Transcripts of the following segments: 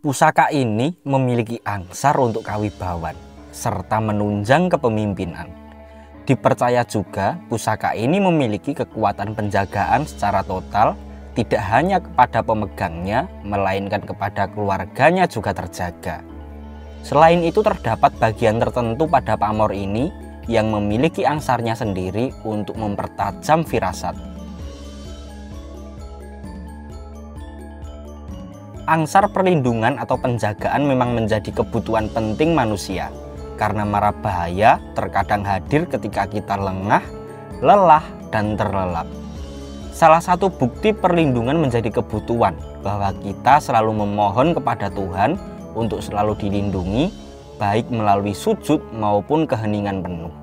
Pusaka ini memiliki angsar untuk kawibawan serta menunjang kepemimpinan. Dipercaya juga pusaka ini memiliki kekuatan penjagaan secara total, tidak hanya kepada pemegangnya, melainkan kepada keluarganya juga terjaga. Selain itu terdapat bagian tertentu pada pamor ini yang memiliki angsarnya sendiri untuk mempertajam firasat. Angsar perlindungan atau penjagaan memang menjadi kebutuhan penting manusia, karena mara bahaya terkadang hadir ketika kita lengah, lelah, dan terlelap. Salah satu bukti perlindungan menjadi kebutuhan bahwa kita selalu memohon kepada Tuhan untuk selalu dilindungi, baik melalui sujud maupun keheningan penuh.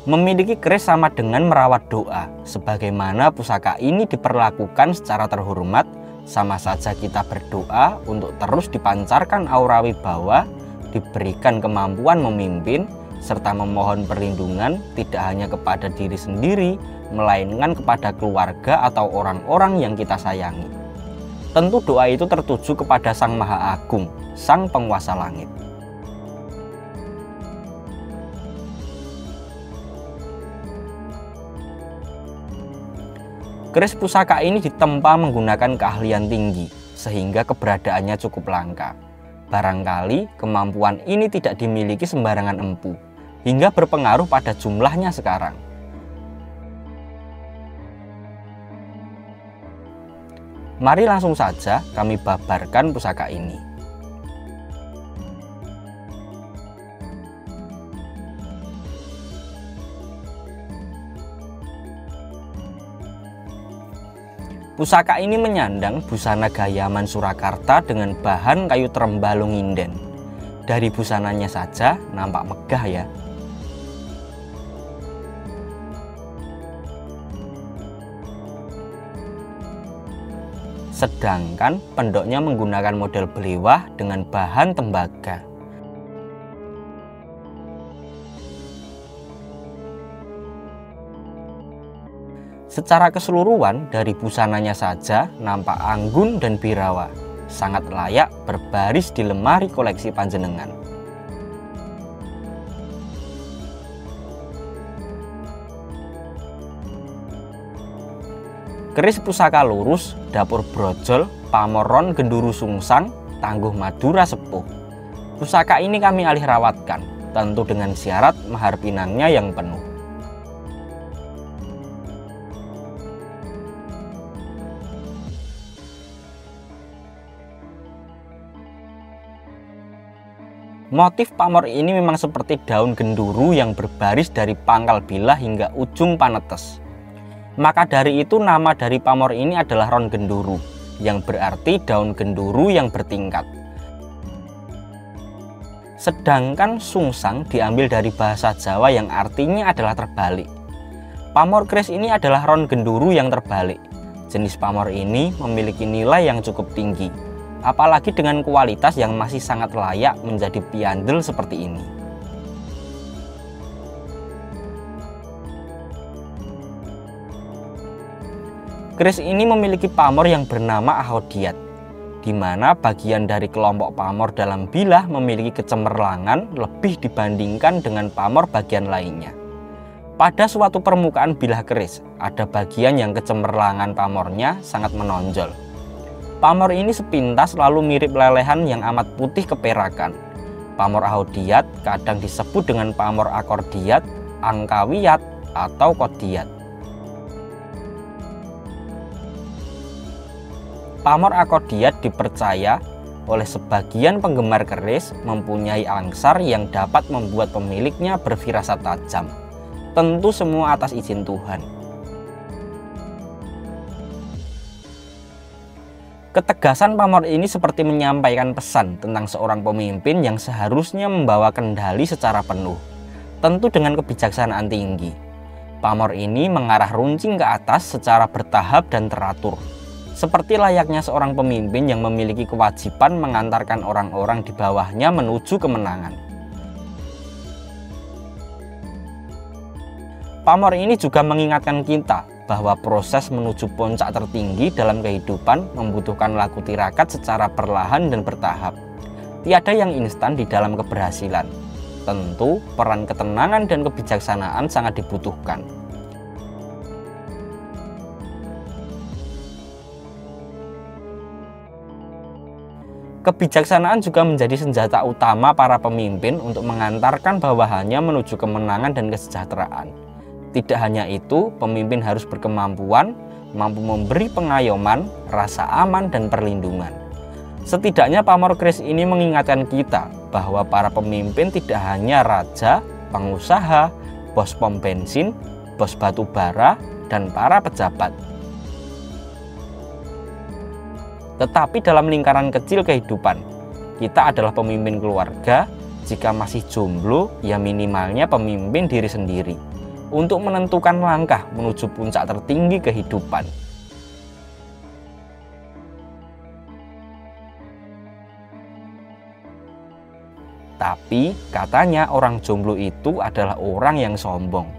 Memiliki keris sama dengan merawat doa, sebagaimana pusaka ini diperlakukan secara terhormat, sama saja kita berdoa untuk terus dipancarkan aura wibawa, diberikan kemampuan memimpin, serta memohon perlindungan tidak hanya kepada diri sendiri, melainkan kepada keluarga atau orang-orang yang kita sayangi. Tentu doa itu tertuju kepada Sang Maha Agung, Sang Penguasa Langit. Keris pusaka ini ditempa menggunakan keahlian tinggi, sehingga keberadaannya cukup langka. Barangkali kemampuan ini tidak dimiliki sembarangan empu, hingga berpengaruh pada jumlahnya sekarang. Mari langsung saja kami babarkan pusaka ini. Pusaka ini menyandang busana Gayaman Surakarta dengan bahan kayu trembalung inden. Dari busananya saja nampak megah ya. Sedangkan pendoknya menggunakan model belewah dengan bahan tembaga. Secara keseluruhan dari busananya saja nampak anggun dan birawa, sangat layak berbaris di lemari koleksi panjenengan. Keris pusaka lurus, dapur brojol, pamoron genduru sungsang, tangguh Madura sepuh. Pusaka ini kami alih rawatkan, tentu dengan syarat mahar pinangnya yang penuh. Motif pamor ini memang seperti daun genduru yang berbaris dari pangkal bilah hingga ujung panetes. Maka dari itu nama dari pamor ini adalah ron genduru, yang berarti daun genduru yang bertingkat. Sedangkan sungsang diambil dari bahasa Jawa yang artinya adalah terbalik. Pamor keris ini adalah ron genduru yang terbalik. Jenis pamor ini memiliki nilai yang cukup tinggi, apalagi dengan kualitas yang masih sangat layak menjadi piandel seperti ini. Keris ini memiliki pamor yang bernama ahodiat, di mana bagian dari kelompok pamor dalam bilah memiliki kecemerlangan lebih dibandingkan dengan pamor bagian lainnya. Pada suatu permukaan bilah keris, ada bagian yang kecemerlangan pamornya sangat menonjol. Pamor ini sepintas lalu mirip lelehan yang amat putih keperakan. Pamor ahodiat kadang disebut dengan pamor akordiat, angkawiyat, atau kodiat. Pamor akordiat dipercaya oleh sebagian penggemar keris mempunyai angsar yang dapat membuat pemiliknya berfirasat tajam. Tentu semua atas izin Tuhan. Ketegasan pamor ini seperti menyampaikan pesan tentang seorang pemimpin yang seharusnya membawa kendali secara penuh, tentu dengan kebijaksanaan tinggi. Pamor ini mengarah runcing ke atas secara bertahap dan teratur, seperti layaknya seorang pemimpin yang memiliki kewajiban mengantarkan orang-orang di bawahnya menuju kemenangan. Pamor ini juga mengingatkan kita bahwa proses menuju puncak tertinggi dalam kehidupan membutuhkan laku tirakat secara perlahan dan bertahap. Tiada yang instan di dalam keberhasilan. Tentu peran ketenangan dan kebijaksanaan sangat dibutuhkan. Kebijaksanaan juga menjadi senjata utama para pemimpin untuk mengantarkan bawahannya menuju kemenangan dan kesejahteraan. Tidak hanya itu, pemimpin harus berkemampuan, mampu memberi pengayoman, rasa aman, dan perlindungan. Setidaknya pamor keris ini mengingatkan kita bahwa para pemimpin tidak hanya raja, pengusaha, bos pom bensin, bos batu bara, dan para pejabat, tetapi dalam lingkaran kecil kehidupan. Kita adalah pemimpin keluarga. Jika masih jomblo, ya minimalnya pemimpin diri sendiri untuk menentukan langkah menuju puncak tertinggi kehidupan. Tapi katanya orang jomblo itu adalah orang yang sombong.